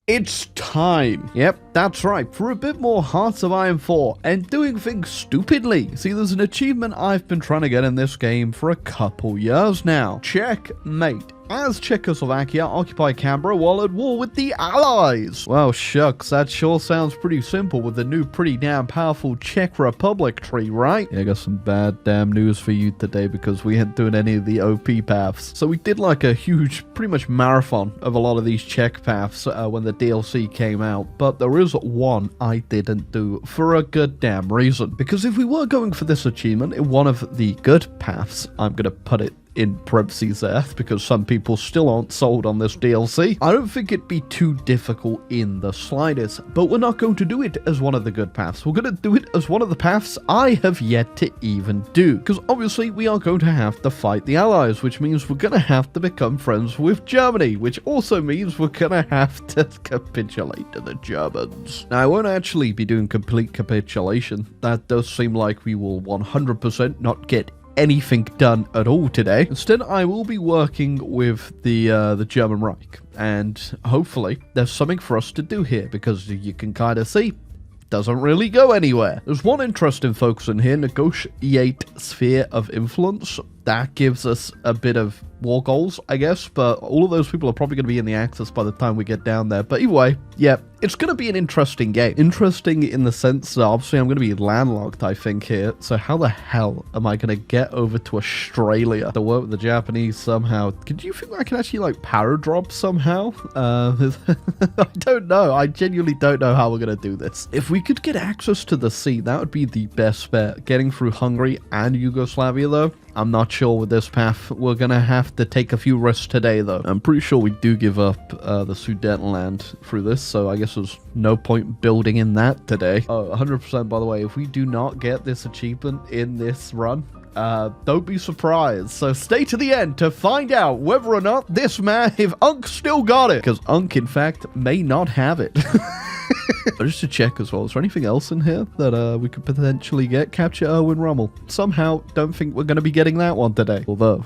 It's time. Yep, that's right. For a bit more Hearts of Iron 4 and doing things stupidly. See, there's an achievement I've been trying to get in this game for a couple years now. Checkmate. As Czechoslovakia occupy Canberra while at war with the Allies. Well, shucks, that sure sounds pretty simple with the new pretty damn powerful Czech Republic tree, right? Yeah, I got some bad damn news for you today because we ain't doing any of the OP paths. So we did like a huge, pretty much marathon of a lot of these Czech paths when the DLC came out. But there is one I didn't do for a good damn reason. Because if we were going for this achievement in one of the good paths, I'm gonna put it in parentheses there, because some people still aren't sold on this DLC. I don't think it'd be too difficult in the slightest, but we're not going to do it as one of the good paths. We're going to do it as one of the paths I have yet to even do, because obviously we are going to have to fight the Allies, which means we're going to have to become friends with Germany, which also means we're going to have to capitulate to the Germans. Now, I won't actually be doing complete capitulation. That does seem like we will 100% not get anything done at all today. Instead, I will be working with the German Reich, and hopefully there's something for us to do here, because you can kind of see doesn't really go anywhere. There's one interesting focus in here: negotiate sphere of influence. That gives us a bit of war goals, I guess, but all of those people are probably going to be in the Axis by the time we get down there. But anyway, yeah, it's going to be an interesting game. Interesting in the sense that obviously I'm going to be landlocked, I think, here. So how the hell am I going to get over to Australia to work with the Japanese somehow? Could you think I can actually, like, paradrop somehow? I don't know. I genuinely don't know how we're going to do this. If we could get access to the sea, that would be the best bet. Getting through Hungary and Yugoslavia, though, I'm not sure with this path. We're going to have to take a few risks today, though. I'm pretty sure we do give up the Sudetenland through this, so I guess there's no point building in that today. Oh, 100% by the way, if we do not get this achievement in this run, don't be surprised. So stay to the end to find out whether or not this man, if Unk still got it. Because Unk, in fact, may not have it. Just to check as well, is there anything else in here that we could potentially get? Capture Erwin Rommel. Somehow, don't think we're going to be getting that one today. Although,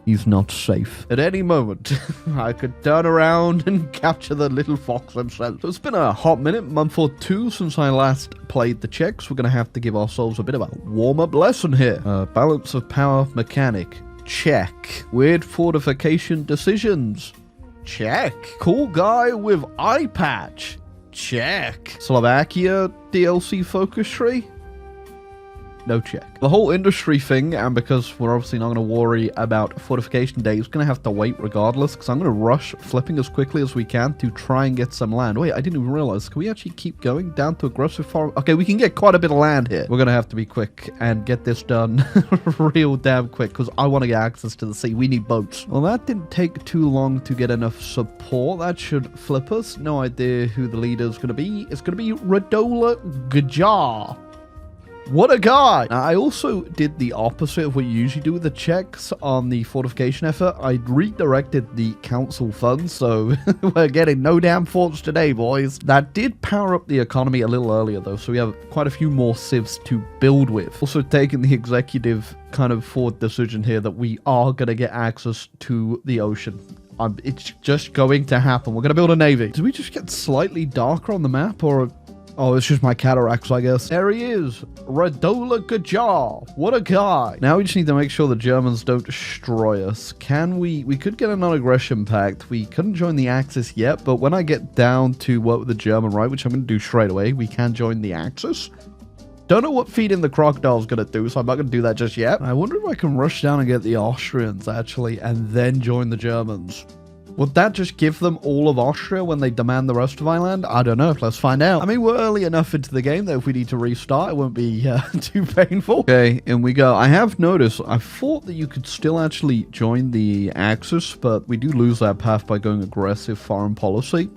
he's not safe. At any moment, I could turn around and capture the little fox himself. So it's been a hot month or two since I last played the Czechs. We're going to have to give ourselves a bit of a warm-up lesson here. Balance of power mechanic. Check. Weird fortification decisions. Check. Cool guy with eye patch. Check. Slovakia DLC focus tree. No check. The whole industry thing, and because we're obviously not going to worry about fortification days, going to have to wait regardless, because I'm going to rush flipping as quickly as we can to try and get some land. Wait, I didn't even realize. Can we actually keep going down to aggressive farm? Okay, we can get quite a bit of land here. We're going to have to be quick and get this done real damn quick, because I want to get access to the sea. We need boats. Well, that didn't take too long to get enough support. That should flip us. No idea who the leader is going to be. It's going to be Radola Gajar. What a guy! Now, I also did the opposite of what you usually do with the Czechs on the fortification effort. I redirected the council funds, so we're getting no damn forts today, boys. That did power up the economy a little earlier, though, so we have quite a few more civs to build with. Also taking the executive kind of forward decision here that we are going to get access to the ocean. It's just going to happen. We're going to build a navy. Did we just get slightly darker on the map, or... Oh, it's just my cataracts, I guess. There he is. Radola Gajar. What a guy. Now we just need to make sure the Germans don't destroy us. Can we... We could get a non-aggression pact. We couldn't join the Axis yet, but when I get down to work with the German Right, which I'm going to do straight away, we can join the Axis. Don't know what feeding the crocodile is going to do, so I'm not going to do that just yet. I wonder if I can rush down and get the Austrians, actually, and then join the Germans. Would that just give them all of Austria when they demand the rest of Ireland? I don't know. Let's find out. I mean, we're early enough into the game that if we need to restart, it won't be too painful. Okay, in we go. I have noticed, I thought that you could still actually join the Axis, but we do lose that path by going aggressive foreign policy.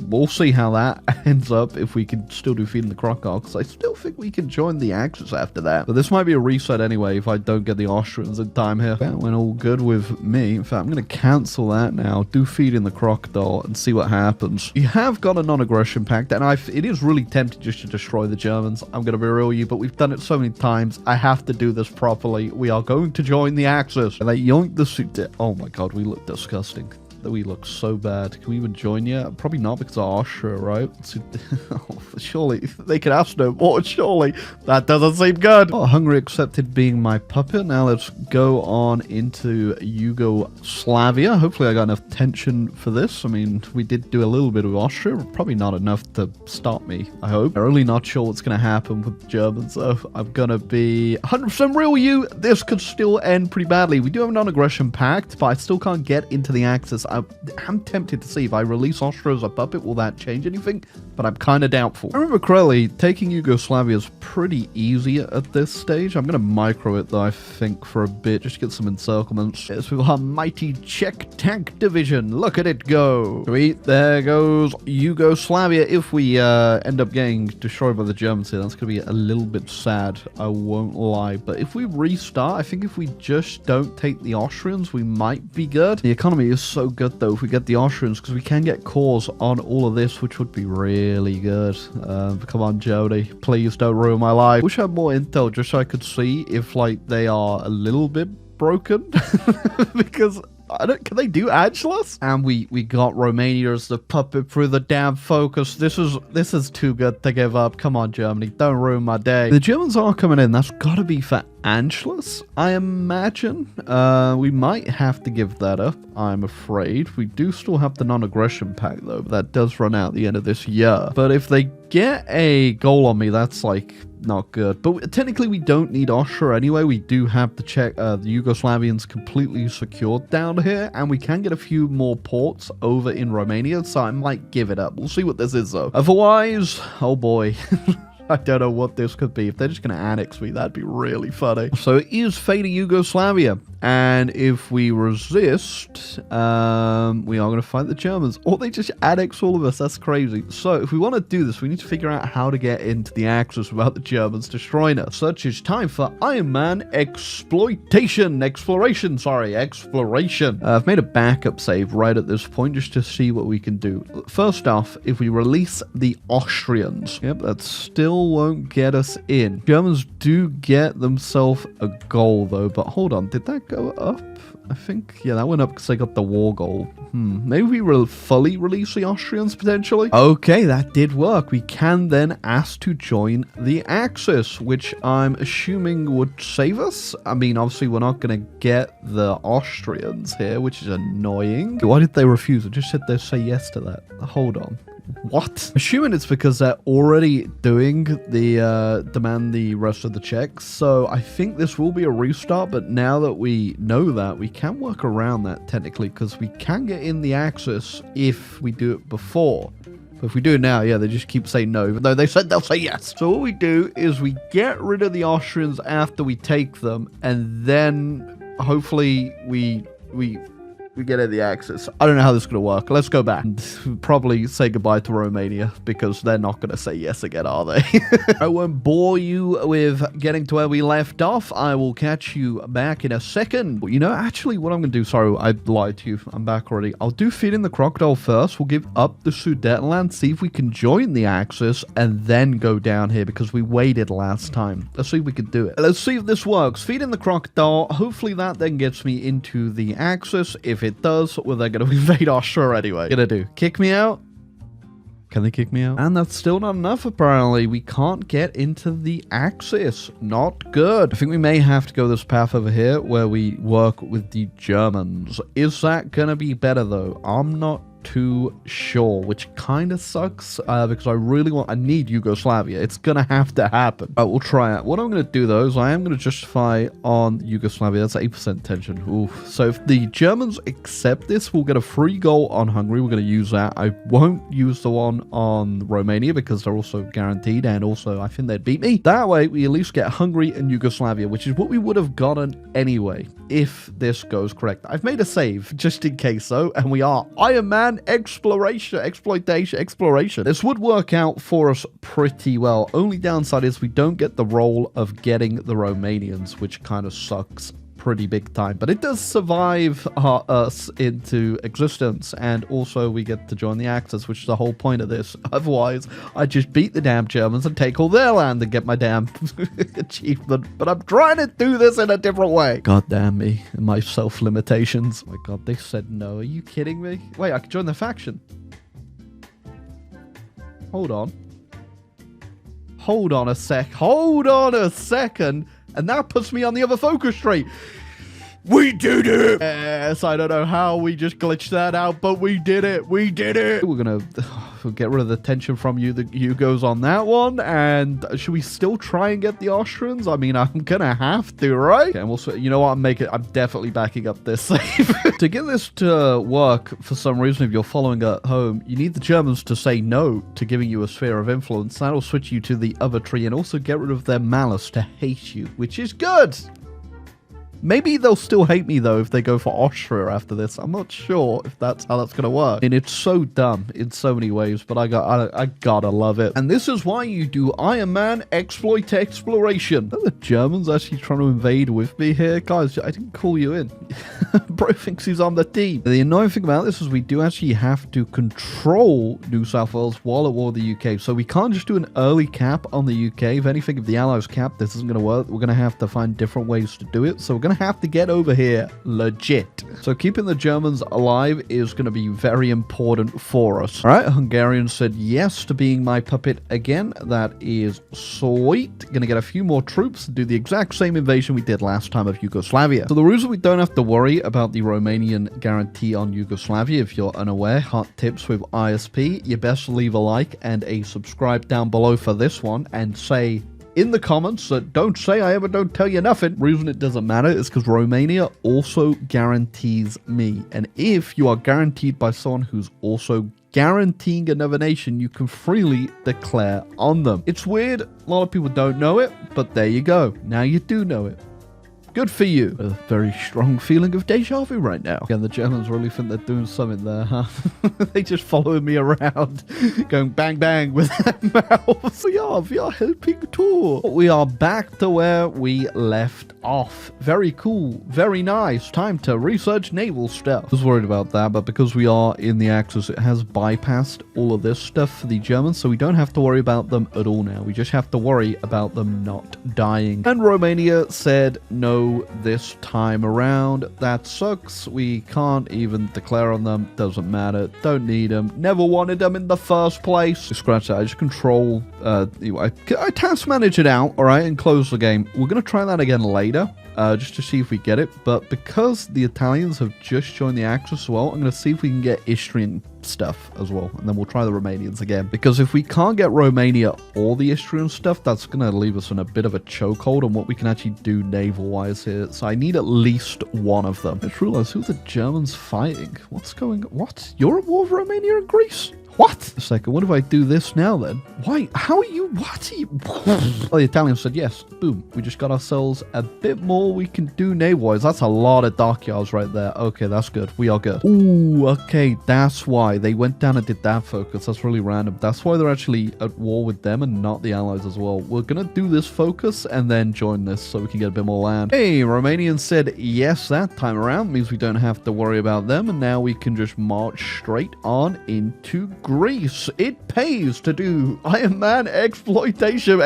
We'll see how that ends up if we can still do feeding the crocodile, because I still think we can join the Axis after that. But this might be a reset anyway if I don't get the Austrians in time here. That went all good with me. In fact, I'm going to cancel that now. Do feeding the crocodile and see what happens. You have got a non-aggression pact, and it is really tempting just to destroy the Germans. I'm going to be real with you, but we've done it so many times. I have to do this properly. We are going to join the Axis. And they yoinked the suit. Oh my god, we look disgusting. that we look so bad. Can we even join yet? Probably not because of Austria, right? So, surely they can ask no more. Surely that doesn't seem good. Oh, Hungary accepted being my puppet. Now let's go on into Yugoslavia. Hopefully I got enough tension for this. I mean, we did do a little bit of Austria, probably not enough to stop me, I hope. I'm really not sure what's going to happen with the Germans, so I'm going to be 100% real with you. This could still end pretty badly. We do have a non-aggression pact, but I still can't get into the Axis. I'm tempted to see if I release Austria as a puppet, will that change anything? But I'm kind of doubtful. I remember correctly, taking Yugoslavia is pretty easy at this stage. I'm going to micro it, though, I think, for a bit, just to get some encirclements. Yes, we've got our mighty Czech tank division. Look at it go. Sweet, there goes Yugoslavia. If we end up getting destroyed by the Germans here, that's going to be a little bit sad, I won't lie. But if we restart, I think if we just don't take the Austrians, we might be good. The economy is so good, though, if we get the Austrians, because we can get cores on all of this, which would be really good. Come on, Jody. Please don't ruin my life. Wish I had more intel just so I could see if, like, they are a little bit broken. Because can they do Angelus? And we got Romania as the puppet through the damn focus. This is too good to give up. Come on, Germany. Don't ruin my day. The Germans are coming in. That's got to be for Angelus, I imagine. We might have to give that up, I'm afraid. We do still have the non-aggression pact, though. But that does run out at the end of this year. But if they get a goal on me, that's like not good. But technically we don't need Austria anyway. We do have the Yugoslavians completely secured down here, and we can get a few more ports over in Romania, so I might give it up. We'll see what this is, though. Otherwise, oh boy. I don't know what this could be. If they're just going to annex me, that'd be really funny. So it is fate of Yugoslavia. And if we resist, we are going to fight the Germans. Or they just annex all of us. That's crazy. So if we want to do this, we need to figure out how to get into the Axis without the Germans destroying us. Such is time for Iron Man Exploration. Exploration. I've made a backup save right at this point just to see what we can do. First off, if we release the Austrians, yep, that still won't get us in. Germans do get themselves a goal, though. But hold on, did that go up? I think, yeah, that went up because they got the war goal. Maybe we will fully release the Austrians, potentially? Okay, that did work. We can then ask to join the Axis, which I'm assuming would save us. I mean, obviously, we're not going to get the Austrians here, which is annoying. Why did they refuse? I just said they'd say yes to that. Hold on. What? Assuming it's because they're already doing the demand the rest of the Czechs. So I think this will be a restart, but now that we know that, we can work around that technically, because we can get in the Axis if we do it before. But if we do it now, yeah, they just keep saying no, even though they said they'll say yes. So what we do is we get rid of the Austrians after we take them, and then hopefully we get in the Axis. I don't know how this is going to work. Let's go back and probably say goodbye to Romania, because they're not going to say yes again, are they? I won't bore you with getting to where we left off. I will catch you back in a second. You know, actually, what I'm going to do, sorry, I lied to you. I'm back already. I'll do Feeding the Crocodile first. We'll give up the Sudetenland, see if we can join the Axis, and then go down here, because we waited last time. Let's see if we can do it. Let's see if this works. Feeding the Crocodile. Hopefully that then gets me into the Axis. If it does, well, they're going to invade Austria anyway. Gonna do? Kick me out? Can they kick me out? And that's still not enough, apparently. We can't get into the Axis. Not good. I think we may have to go this path over here where we work with the Germans. Is that gonna be better, though? I'm not too sure, which kind of sucks, because I need Yugoslavia. It's gonna have to happen. We'll try it. What I'm gonna do, though, is I am gonna justify on Yugoslavia. That's 8% tension. Oof. So if the Germans accept this, we'll get a free goal on Hungary. We're gonna use that. I won't use the one on Romania because they're also guaranteed, and also I think they'd beat me. That way, we at least get Hungary and Yugoslavia, which is what we would have gotten anyway if this goes correct. I've made a save just in case, though, and we are Iron Man Exploration. This would work out for us pretty well. Only downside is we don't get the role of getting the Romanians, which kind of sucks pretty big time. But it does survive us into existence, and also we get to join the Axis, which is the whole point of this. Otherwise, I just beat the damn Germans and take all their land and get my damn achievement. But I'm trying to do this in a different way. God damn me and my self-limitations. Oh my god, they said no. Are you kidding me? Wait, I can join the faction. Hold on. Hold on a sec. Hold on a second. And that puts me on the other focus tree. We did it! Yes, I don't know how we just glitched that out, but we did it. We did it. We're gonna get rid of the tension from you. The Yugos on that one. And should we still try and get the Austrians? I mean, I'm gonna have to, right? Okay, and we'll, you know what? I'm definitely backing up this save. To get this to work, for some reason, if you're following at home, you need the Germans to say no to giving you a sphere of influence. That'll switch you to the other tree and also get rid of their malice to hate you, which is good. Maybe they'll still hate me, though, if they go for Austria after this. I'm not sure if that's how that's going to work. And it's so dumb in so many ways, but I gotta love it. And this is why you do Iron Man exploit exploration. Are the Germans actually trying to invade with me here? Guys, I didn't call you in. Bro thinks he's on the team. The annoying thing about this is we do actually have to control New South Wales while at war with the UK. So we can't just do an early cap on the UK. If anything, if the Allies cap, this isn't going to work. We're going to have to find different ways to do it. So we're going to have to get over here legit. So keeping the Germans alive is going to be very important for us. All right, Hungarian said yes to being my puppet again. That is sweet. Going to get a few more troops to do the exact same invasion we did last time of Yugoslavia. So the reason we don't have to worry about the Romanian guarantee on Yugoslavia, if you're unaware, hot tips with ISP, you best leave a like and a subscribe down below for this one, and say in the comments that don't say I ever don't tell you nothing. Reason it doesn't matter is because Romania also guarantees me. And if you are guaranteed by someone who's also guaranteeing another nation, you can freely declare on them. It's weird. A lot of people don't know it, but there you go. Now you do know it. Good for you. A very strong feeling of deja vu right now. Again, the Germans really think they're doing something there, huh? They just following me around, going bang bang with their mouths. We are helping too. We are back to where we left off. Very cool. Very nice. Time to research naval stuff. I was worried about that, but because we are in the Axis, it has bypassed all of this stuff for the Germans, so we don't have to worry about them at all now. We just have to worry about them not dying. And Romania said no this time around. That sucks. We can't even declare on them. Doesn't matter. Don't need them. Never wanted them in the first place. Scratch that. I just control. I task manage it out, all right, and close the game. We're gonna try that again later. Just to see if we get it, but because the Italians have just joined the Axis as well, I'm going to see if we can get Istrian stuff as well, and then we'll try the Romanians again, because if we can't get Romania or the Istrian stuff, that's going to leave us in a bit of a chokehold on what we can actually do naval-wise here, so I need at least one of them. I just realized, who are the Germans fighting? What's going on? What? You're at war with Romania and Greece? What? A second, what if I do this now then? Why? How are you? What are you? Well, the Italians said yes. Boom. We just got ourselves a bit more we can do naval-wise. That's a lot of dockyards right there. Okay, that's good. We are good. Ooh, okay. That's why they went down and did that focus. That's really random. That's why they're actually at war with them and not the Allies as well. We're going to do this focus and then join this so we can get a bit more land. Hey, Romanians said yes that time around. Means we don't have to worry about them. And now we can just march straight on into Greece. It pays to do Iron Man exploration.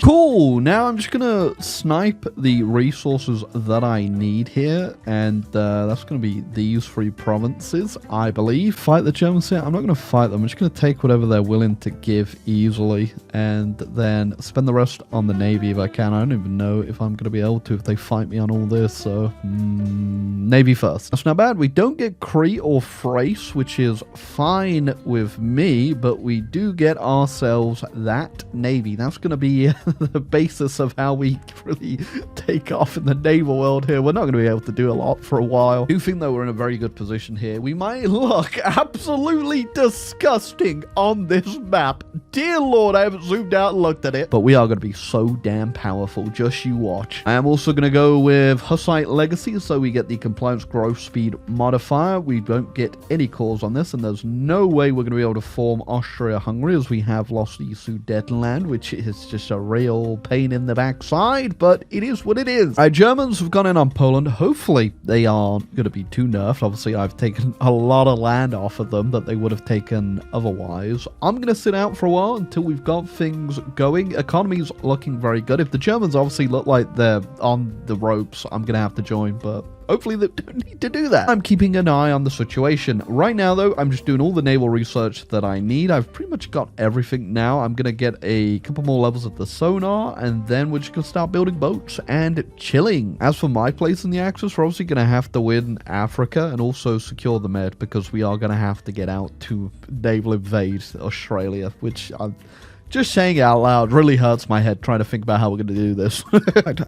Cool. Now I'm just gonna snipe the resources that I need here, and that's gonna be these 3 provinces, I believe. Fight the Germans here? I'm not gonna fight them. I'm just gonna take whatever they're willing to give easily, and then spend the rest on the Navy if I can. I don't even know if I'm gonna be able to if they fight me on all this, so Navy first. That's not bad. We don't get Crete or Thrace, which is fine with me, but we do get ourselves that Navy. That's going to be the basis of how we really take off in the naval world here. We're not going to be able to do a lot for a while. I do think though we're in a very good position here. We might look absolutely disgusting on this map. Dear Lord, I haven't zoomed out and looked at it, but we are going to be so damn powerful. Just you watch. I am also going to go with Hussite Legacy, so we get the compliance growth speed modifier. We don't get any calls on this, and there's no way we're going to be able to form Austria-Hungary, as we have lost the Sudetenland, which is just a real pain in the backside, but it is what it is. Germans have gone in on Poland. Hopefully they aren't going to be too nerfed. Obviously, I've taken a lot of land off of them that they would have taken otherwise. I'm going to sit out for a while until we've got things going. Economy's looking very good. If the Germans obviously look like they're on the ropes, I'm going to have to join, but hopefully they don't need to do that. I'm keeping an eye on the situation. Right now, though, I'm just doing all the naval research that I need. I've pretty much got everything now. I'm going to get a couple more levels of the sonar, and then we're just going to start building boats and chilling. As for my place in the Axis, we're obviously going to have to win Africa and also secure the Med, because we are going to have to get out to naval invade Australia, which I'm just saying it out loud really hurts my head trying to think about how we're going to do this.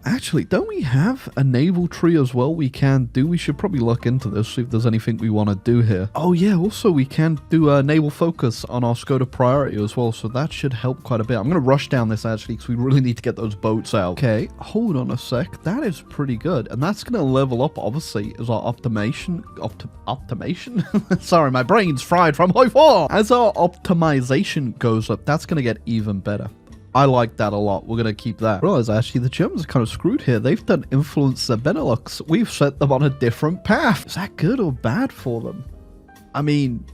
Actually, don't we have a naval tree as well we can do? We should probably look into this, see if there's anything we want to do here. Oh yeah, also we can do a naval focus on our Skoda priority as well, so that should help quite a bit. I'm going to rush down this actually, because we really need to get those boats out. Okay, hold on a sec. That is pretty good, and that's going to level up, obviously, as our optimization. Sorry, my brain's fried from HOI4. As our optimization goes up, that's going to get even better. I like that a lot. We're going to keep that. I realize actually the Germans are kind of screwed here. They've done influence the Benelux. We've set them on a different path. Is that good or bad for them? I mean,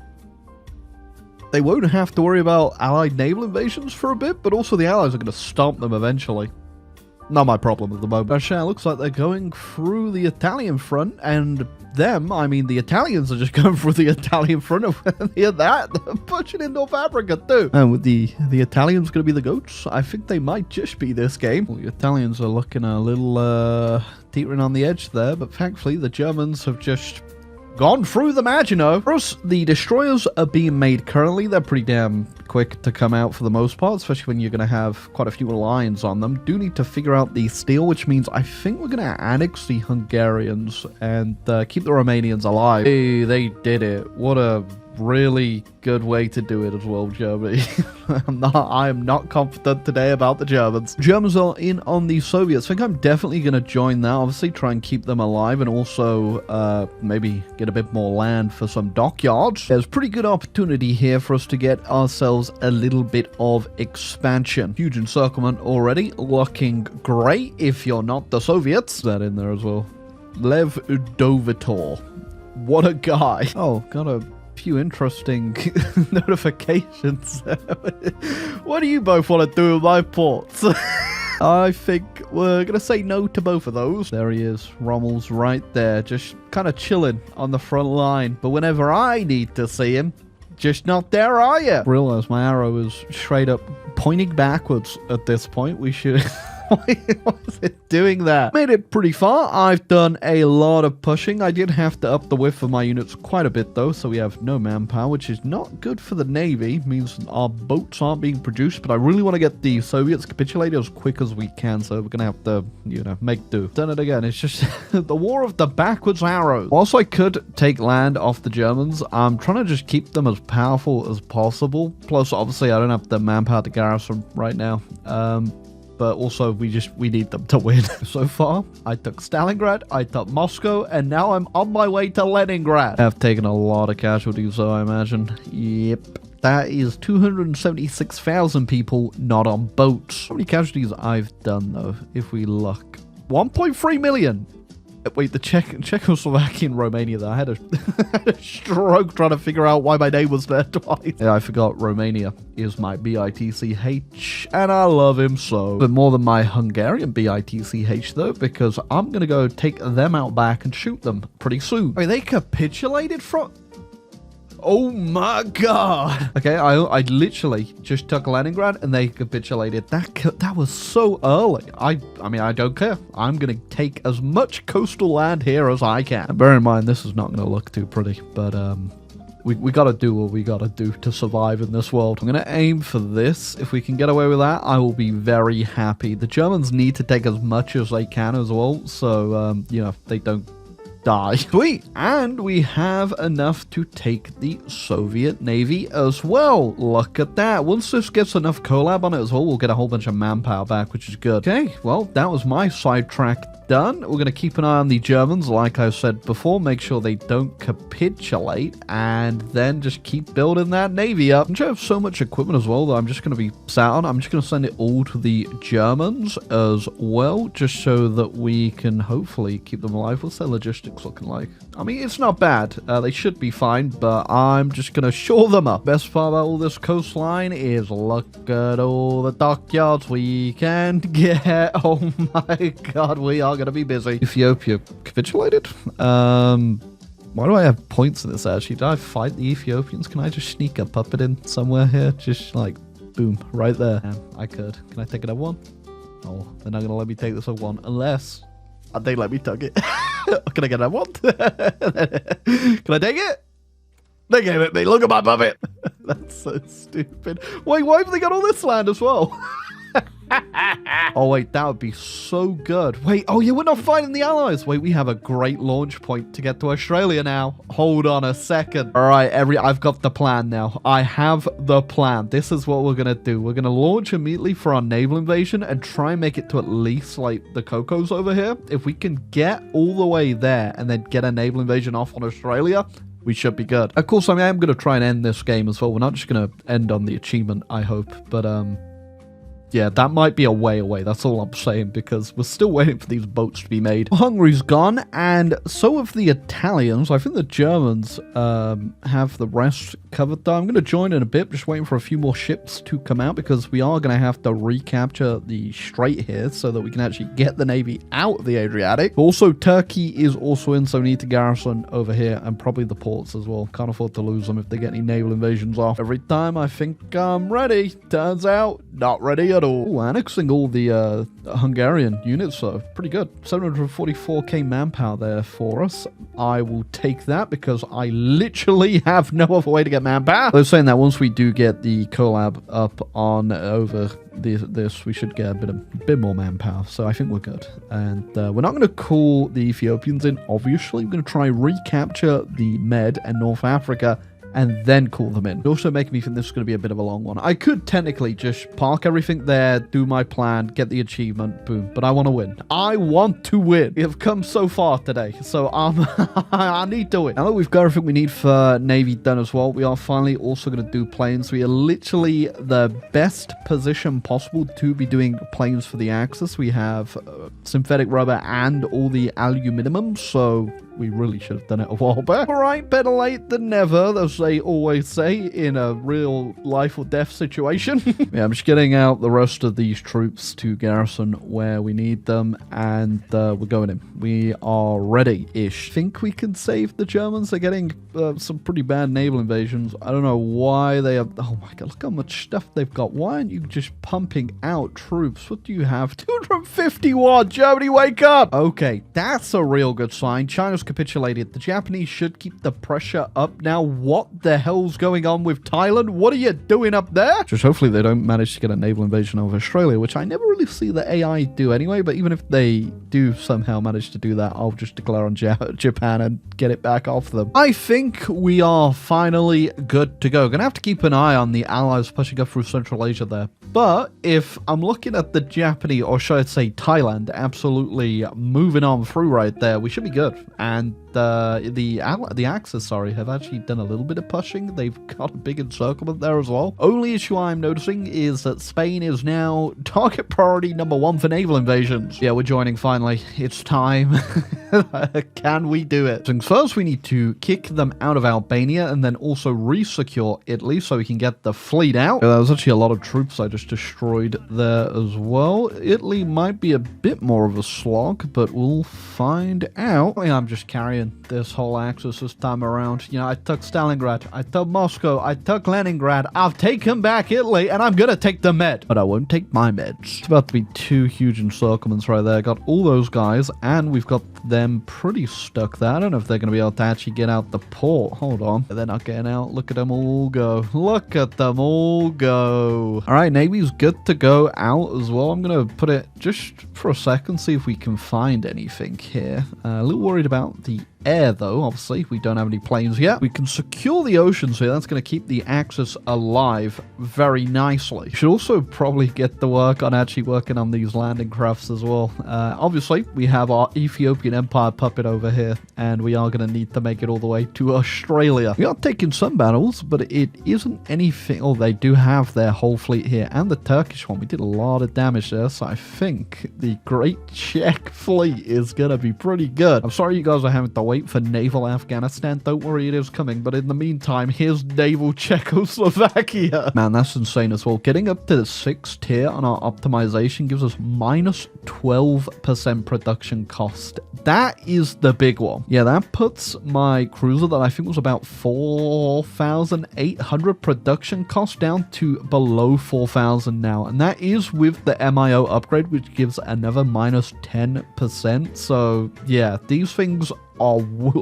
they won't have to worry about Allied naval invasions for a bit, but also the Allies are going to stomp them eventually. Not my problem at the moment. Actually, it looks like they're going through the Italian front, and them, I mean, the Italians are just going through the Italian front. And hear that? They're pushing in North Africa too. And with the Italians going to be the goats, I think they might just be this game. Well, the Italians are looking a little teetering on the edge there, but thankfully the Germans have just gone through the Maginot. For us, the destroyers are being made currently. They're pretty damn quick to come out for the most part, especially when you're going to have quite a few lines on them. Do need to figure out the steel, which means I think we're going to annex the Hungarians and keep the Romanians alive. Hey, they did it. What a really good way to do it as well, Germany. I am not confident today about the Germans. Germans are in on the Soviets. I think I'm definitely going to join that. Obviously, try and keep them alive, and also maybe get a bit more land for some dockyards. There's a pretty good opportunity here for us to get ourselves a little bit of expansion. Huge encirclement already, looking great if you're not the Soviets. That in there as well. Lev Dovitor. What a guy. Oh, got a few interesting notifications. What do you both want to do with my ports? I think we're going to say no to both of those. There he is. Rommel's right there, just kind of chilling on the front line. But whenever I need to see him, just not there, are you? Realize my arrow is straight up pointing backwards at this point. We should... Why is it doing that? Made it pretty far. I've done a lot of pushing. I did have to up the width of my units quite a bit though, so we have no manpower, which is not good for the Navy. Means our boats aren't being produced, but I really want to get the Soviets capitulated as quick as we can, so we're gonna have to, you know, make do. Done it again. It's just the war of the backwards arrows. Whilst I could take land off the Germans, I'm trying to just keep them as powerful as possible. Plus, obviously, I don't have the manpower to garrison right now. But also, we need them to win. So far, I took Stalingrad, I took Moscow, and now I'm on my way to Leningrad. I've taken a lot of casualties, though, I imagine. Yep. That is 276,000 people not on boats. How many casualties I've done, though, if we look? 1.3 million. Wait, the Czechoslovakia and Romania, though. I had a stroke trying to figure out why my name was there twice. Yeah, I forgot Romania is my BITCH, and I love him so. But more than my Hungarian BITCH, though, because I'm going to go take them out back and shoot them pretty soon. I mean, they capitulated from... Oh my god. Okay, I literally just took Leningrad and they capitulated. That was so early. I mean, I don't care. I'm going to take as much coastal land here as I can. And bear in mind, this is not going to look too pretty, but we got to do what we got to do to survive in this world. I'm going to aim for this. If we can get away with that, I will be very happy. The Germans need to take as much as they can as well, so, you know, they don't die. Sweet. And we have enough to take the Soviet Navy as well. Look at that. Once this gets enough collab on it as well, we'll get a whole bunch of manpower back, which is good. Okay, well, that was my sidetrack done. We're going to keep an eye on the Germans, like I said before, make sure they don't capitulate, and then just keep building that navy up. I have so much equipment as well that I'm just going to be sat on. I'm just going to send it all to the Germans as well, just so that we can hopefully keep them alive. What's their logistics looking like? I mean, it's not bad. They should be fine, but I'm just going to shore them up. Best part about all this coastline is look at all the dockyards we can get. Oh my god, we are going to be busy. Ethiopia capitulated? Why do I have points in this actually? Did I fight the Ethiopians? Can I just sneak a puppet in somewhere here? Just like, boom, right there. Yeah, I could. Can I take it at one? Oh, they're not going to let me take this at one unless they let me tug it. Can I get that one? Can I take it? They gave it me. Look at my puppet. That's so stupid. Wait, why have they got all this land as well? Oh, wait, that would be so good. Wait, oh, yeah, we're not fighting the Allies. Wait, we have a great launch point to get to Australia now. Hold on a second. All right, I've got the plan now. I have the plan. This is what we're going to do. We're going to launch immediately for our naval invasion and try and make it to at least, like, the Cocos over here. If we can get all the way there and then get a naval invasion off on Australia, we should be good. Of course, I mean, I'm going to try and end this game as well. We're not just going to end on the achievement, I hope. But, yeah, that might be a way away. That's all I'm saying, because we're still waiting for these boats to be made. Hungary's gone, and so have the Italians. I think the Germans have the rest covered, though. I'm going to join in a bit, just waiting for a few more ships to come out, because we are going to have to recapture the strait here so that we can actually get the navy out of the Adriatic. Also, Turkey is also in, so we need to garrison over here, and probably the ports as well. Can't afford to lose them if they get any naval invasions off. Every time I think I'm ready, turns out not ready at all. Ooh, annexing all the Hungarian units, so pretty good. 744k manpower there for us. I will take that because I literally have no other way to get manpower. They're saying that once we do get the collab up on over this, we should get a bit more manpower. So I think we're good. And we're not going to call the Ethiopians in, obviously. We're going to try and recapture the Med and North Africa and then call them in. It also making me think this is going to be a bit of a long one. I could technically just park everything there, do my plan, get the achievement, boom. But I want to win. I want to win. We have come so far today, so I need to win. Now that we've got everything we need for Navy done as well, we are finally also going to do planes. We are literally the best position possible to be doing planes for the Axis. We have synthetic rubber and all the aluminum, so we really should have done it a while back. All right, better late than never, as they always say in a real life or death situation. Yeah, I'm just getting out the rest of these troops to garrison where we need them, and we're going in. We are ready-ish. Think we can save the Germans? They're getting some pretty bad naval invasions. I don't know why they have... Oh my god, look how much stuff they've got. Why aren't you just pumping out troops? What do you have? 251! Germany, wake up! Okay, that's a real good sign. China's capitulated. The Japanese should keep the pressure up now. What the hell's going on with Thailand? What are you doing up there? Just hopefully they don't manage to get a naval invasion of Australia, which I never really see the AI do anyway, but even if they do somehow manage to do that, I'll just declare on Japan and get it back off them. I think we are finally good to go. Gonna have to keep an eye on the Allies pushing up through Central Asia there. But if I'm looking at the Japanese, or should I say Thailand, absolutely moving on through right there, we should be good. And the Axis, have actually done a little bit of pushing. They've got a big encirclement there as well. Only issue I'm noticing is that Spain is now target priority #1 for naval invasions. Yeah, we're joining finally. It's time. Can we do it? So first, we need to kick them out of Albania and then also re-secure Italy so we can get the fleet out. There was actually a lot of troops I just destroyed there as well. Italy might be a bit more of a slog, but we'll find out. I mean, I'm just carrying this whole Axis this time around. You know, I took Stalingrad, I took Moscow, I took Leningrad, I've taken back Italy, and I'm gonna take the Med. But I won't take my Meds. It's about to be 2 huge encirclements right there. Got all those guys, and we've got them pretty stuck there. I don't know if they're gonna be able to actually get out the port. Hold on. They're not getting out. Look at them all go. Look at them all go. Alright, Navy's good to go out as well. I'm gonna put it just for a second, see if we can find anything here. A little worried about the air, though. Obviously, we don't have any planes yet. We can secure the oceans here. That's going to keep the Axis alive very nicely. Should also probably get to work on actually working on these landing crafts as well. Obviously, we have our Ethiopian Empire puppet over here, and we are going to need to make it all the way to Australia. We are taking some battles, but it isn't anything. Oh, they do have their whole fleet here, and the Turkish one. We did a lot of damage there, so I think the Great Czech fleet is going to be pretty good. I'm sorry you guys are having to wait for Naval Afghanistan. Don't worry, it is coming, but in the meantime, here's Naval Czechoslovakia. Man, that's insane as well. Getting up to the 6th tier on our optimization gives us minus 12% production cost. That is the big one. Yeah, that puts my cruiser that I think was about 4,800 production cost down to below 4,000 now. And that is with the MIO upgrade, which gives another minus 10%. So yeah, these things are,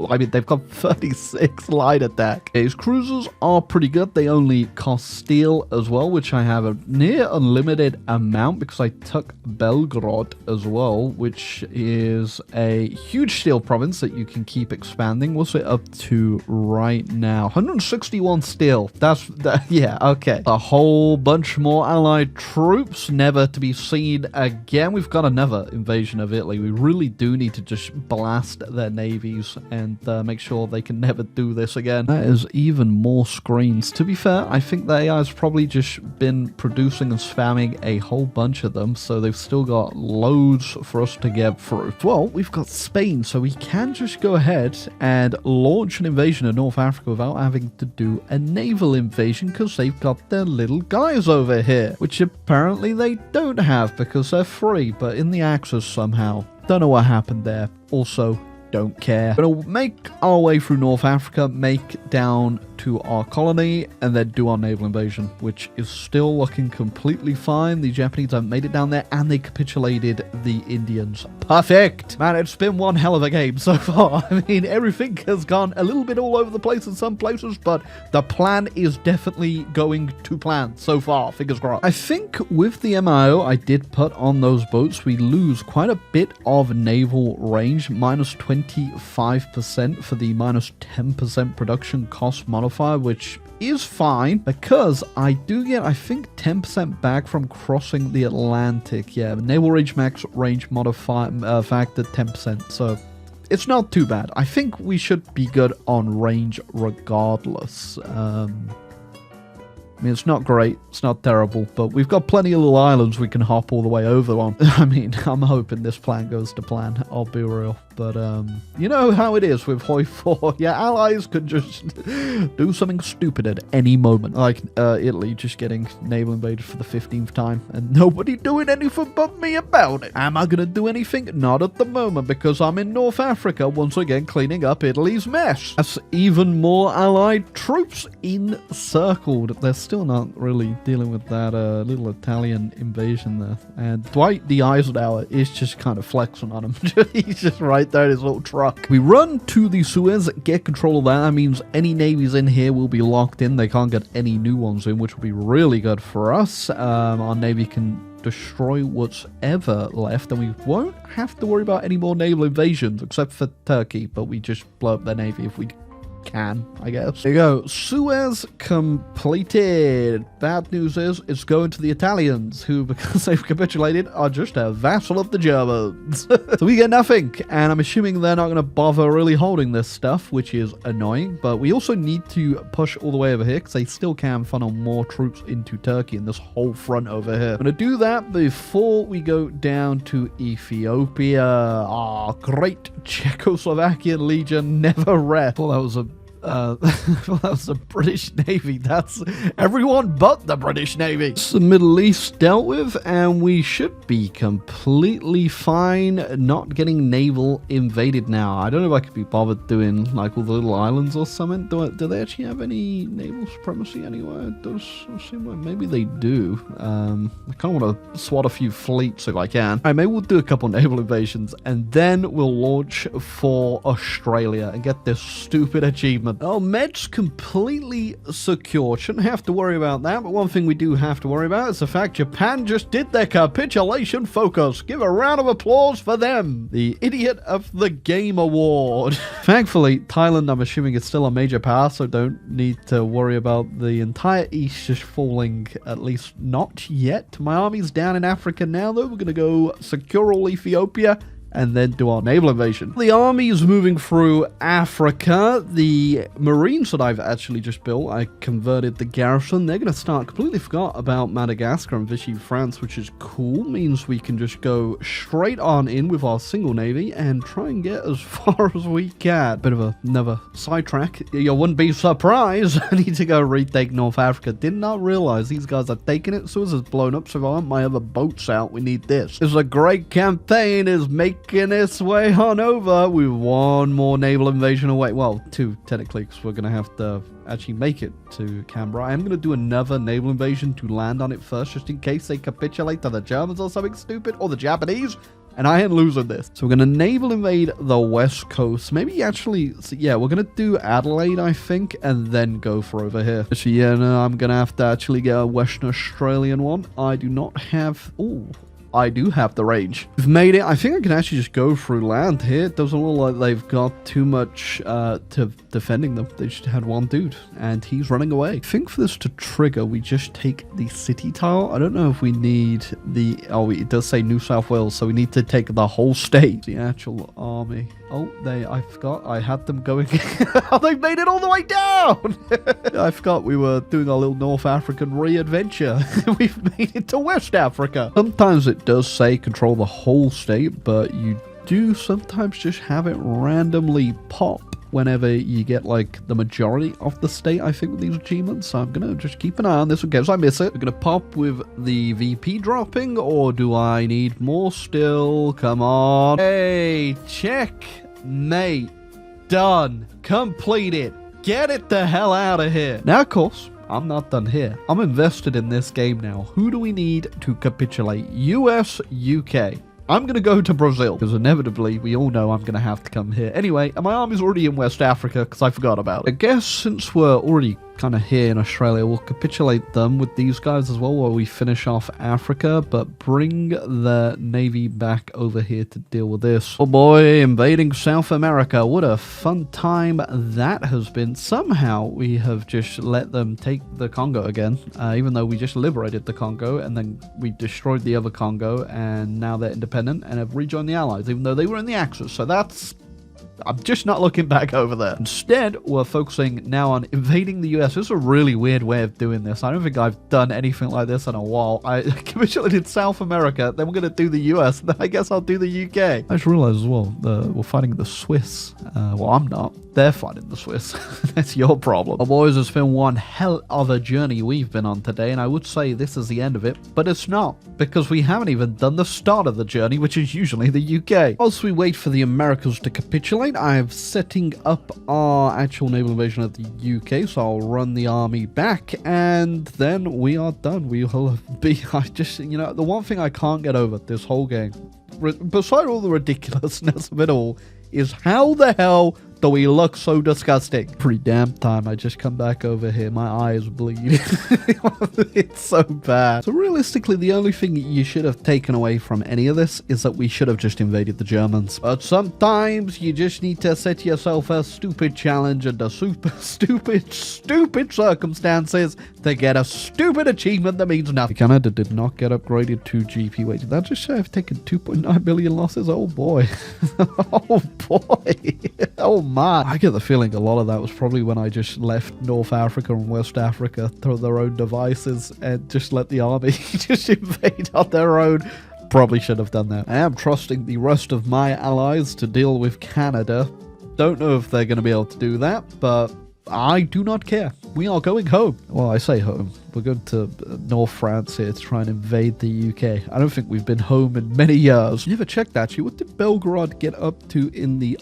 I mean, they've got 36 light attack. His cruisers are pretty good. They only cost steel as well, which I have a near unlimited amount because I took Belgrade as well, which is a huge steel province that you can keep expanding. What's it up to right now? 161 steel. Yeah, okay. A whole bunch more allied troops, never to be seen again. We've got another invasion of Italy. We really do need to just blast their navy and make sure they can never do this again. That is even more screens. To be fair, I think the AI has probably just been producing and spamming a whole bunch of them, so they've still got loads for us to get through. Well, we've got Spain, so we can just go ahead and launch an invasion of North Africa without having to do a naval invasion because they've got their little guys over here, which apparently they don't have because they're free, but in the Axis somehow. Don't know what happened there. Also, don't care. We're gonna make our way through North Africa, make down to our colony, and then do our naval invasion, which is still looking completely fine. The Japanese haven't made it down there, and they capitulated the Indians. Perfect! Man, it's been one hell of a game so far. I mean, everything has gone a little bit all over the place in some places, but the plan is definitely going to plan so far. Fingers crossed. I think with the MIO I did put on those boats, we lose quite a bit of naval range, minus 25% for the minus 10% production cost modifier, which is fine because I do get, I think, 10% back from crossing the Atlantic. Yeah, naval range max range modifier factor 10%, so it's not too bad. I think we should be good on range regardless. I mean, it's not great, it's not terrible, but we've got plenty of little islands we can hop all the way over on. I mean, I'm hoping this plan goes to plan, I'll be real. But, you know how it is with HOI4. Yeah, allies could just do something stupid at any moment. Like, Italy just getting naval invaded for the 15th time, and nobody doing anything but me about it. Am I gonna do anything? Not at the moment, because I'm in North Africa, once again cleaning up Italy's mess. That's even more allied troops encircled. They're still not really dealing with that little Italian invasion there. And Dwight D. Eisenhower is just kind of flexing on him. He's just right there in his little truck. We run to the Suez, get control of that. That means any navies in here will be locked in. They can't get any new ones in, which will be really good for us. Our navy can destroy what's ever left, and we won't have to worry about any more naval invasions, except for Turkey, but we just blow up their navy if we can, I guess. There you go. Suez completed. Bad news is it's going to the Italians, who, because they've capitulated, are just a vassal of the Germans. So we get nothing, and I'm assuming they're not going to bother really holding this stuff, which is annoying. But we also need to push all the way over here, because they still can funnel more troops into Turkey in this whole front over here. I'm going to do that before we go down to Ethiopia. Ah, great Czechoslovakian Legion never rest. Well, that was a well, that was the British Navy. That's everyone but the British Navy. It's the Middle East dealt with, and we should be completely fine not getting naval invaded now. I don't know if I could be bothered doing like all the little islands or something. Do they actually have any naval supremacy anywhere? It does seem like maybe they do. I kind of want to swat a few fleets if I can. All right, maybe we'll do a couple naval invasions, and then we'll launch for Australia and get this stupid achievement achievement. Oh, Med's completely secure. Shouldn't have to worry about that, but one thing we do have to worry about is the fact Japan just did their capitulation focus. Give a round of applause for them. The Idiot of the Game Award. Thankfully, Thailand, I'm assuming, is still a major power, so don't need to worry about the entire East just falling, at least not yet. My army's down in Africa now, though. We're going to go secure all Ethiopia and then do our naval invasion. The army is moving through Africa. The Marines that I've actually just built, I converted the garrison. They're going to start. Completely forgot about Madagascar and Vichy France, which is cool. Means we can just go straight on in with our single navy and try and get as far as we can. Bit of another sidetrack. You wouldn't be surprised. I need to go retake North Africa. Did not realize these guys are taking it. Suez is blown up, so if I want my other boats out, we need this. This is a great campaign. Is making its way on over with one more naval invasion away. Well, two technically, because we're going to have to actually make it to Canberra. I am going to do another naval invasion to land on it first, just in case they capitulate to the Germans or something stupid, or the Japanese, and I ain't losing this. So we're going to naval invade the west coast. Maybe actually, yeah, we're going to do Adelaide, I think, and then go for over here. So yeah, no, I'm going to have to actually get a Western Australian one. I do not have... Ooh. I do have the range. We've made it. I think I can actually just go through land here. It doesn't look like they've got too much to defending them. They just had one dude, and he's running away. I think for this to trigger, we just take the city tile. I don't know if we need the... Oh, it does say New South Wales, so we need to take the whole state. The actual army. Oh, I forgot I had them going... Oh, they made it all the way down! I forgot we were doing our little North African re-adventure. We've made it to West Africa. Sometimes it does say control the whole state, but you do sometimes just have it randomly pop whenever you get like the majority of the state, I think, with these achievements. So I'm gonna just keep an eye on this in case I miss it. We're gonna pop with the VP dropping, or do I need more still? Come on. Hey, checkmate. Done. Completed. Get it the hell out of here. Now, of course, I'm not done here. I'm invested in this game now. Who do we need to capitulate? US, UK. I'm going to go to Brazil, because inevitably, we all know I'm going to have to come here. Anyway, and my army's already in West Africa, because I forgot about it. I guess since we're already kind of here in Australia, we'll capitulate them with these guys as well while we finish off Africa, but bring the Navy back over here to deal with this. Oh boy, invading South America. What a fun time that has been. Somehow, we have just let them take the Congo again, even though we just liberated the Congo, and then we destroyed the other Congo, and now they're independent and have rejoined the Allies, even though they were in the Axis. So that's... I'm just not looking back over there. Instead, we're focusing now on invading the US. This is a really weird way of doing this. I don't think I've done anything like this in a while. I capitulated South America, then we're going to do the US, then I guess I'll do the UK. I just realized as well, we're fighting the Swiss. Well, I'm not. They're fighting the Swiss. That's your problem. Well, boys, it's been one hell of a journey we've been on today, and I would say this is the end of it, but it's not, because we haven't even done the start of the journey, which is usually the UK. Whilst we wait for the Americas to capitulate, I'm setting up our actual naval invasion of the UK, so I'll run the army back, and then we are done. We will be... I just, you know, the one thing I can't get over this whole game, beside all the ridiculousness of it all, is how the hell do we look so disgusting? Pretty damn time I just come back over here. My eyes bleed. It's so bad. So realistically, the only thing you should have taken away from any of this is that we should have just invaded the Germans. But sometimes you just need to set yourself a stupid challenge under super stupid circumstances to get a stupid achievement that means nothing. Canada did not get upgraded to GP. Wait, did that just say I've taken 2.9 billion losses? Oh boy. Oh boy. Oh my. I get the feeling a lot of that was probably when I just left North Africa and West Africa to their own devices and just let the army just invade on their own. Probably should have done that. I am trusting the rest of my allies to deal with Canada. Don't know if they're going to be able to do that, but I do not care. We are going home. Well, I say home. We're going to North France here to try and invade the UK. I don't think we've been home in many years. You ever checked, actually, what did Belgrade get up to in the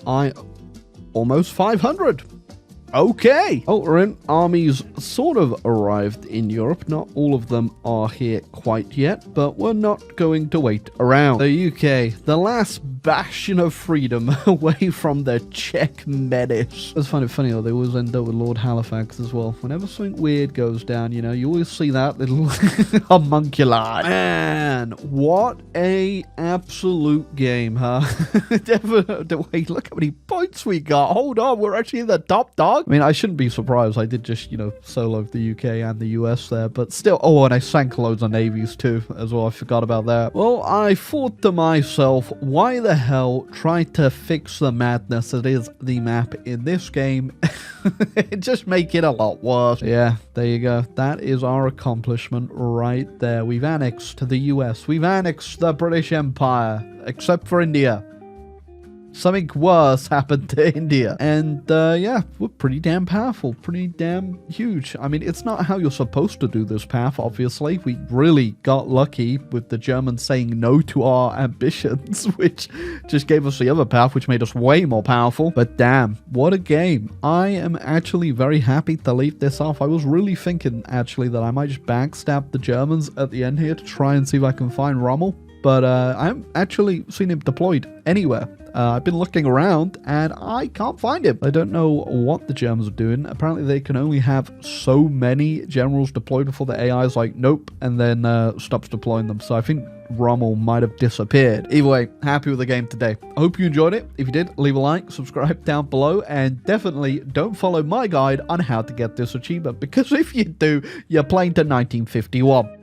almost 500. Okay. Ultraman armies sort of arrived in Europe. Not all of them are here quite yet, but we're not going to wait around. The UK, the last bastion of freedom away from the Czech menace. I just find it funny though, they always end up with Lord Halifax as well. Whenever something weird goes down, you know, you always see that little homunculi. Man, what a absolute game, huh? Wait, look how many points we got. Hold on, we're actually in the top dog. I mean, I shouldn't be surprised. I did just, you know, solo the UK and the US there, but still. Oh, and I sank loads of navies too as well. I forgot about that. Well, I thought to myself, why the hell try to fix the madness that is the map in this game and just make it a lot worse? Yeah, there you go. That is our accomplishment right there. We've annexed the US. We've annexed the British Empire, except for India. Something worse happened to India. And yeah, we're pretty damn powerful, pretty damn huge. I mean, it's not how you're supposed to do this path, obviously. We really got lucky with the Germans saying no to our ambitions, which just gave us the other path, which made us way more powerful. But damn, what a game. I am actually very happy to leave this off. I was really thinking, actually, that I might just backstab the Germans at the end here to try and see if I can find Rommel. But I haven't actually seen him deployed anywhere. I've been looking around and I can't find him. I don't know what the Germans are doing. Apparently they can only have so many generals deployed before the AI is like, nope, and then stops deploying them. So I think Rommel might have disappeared. Either way, happy with the game today. I hope you enjoyed it. If you did, leave a like, subscribe down below, and definitely don't follow my guide on how to get this achievement, because if you do, you're playing to 1951.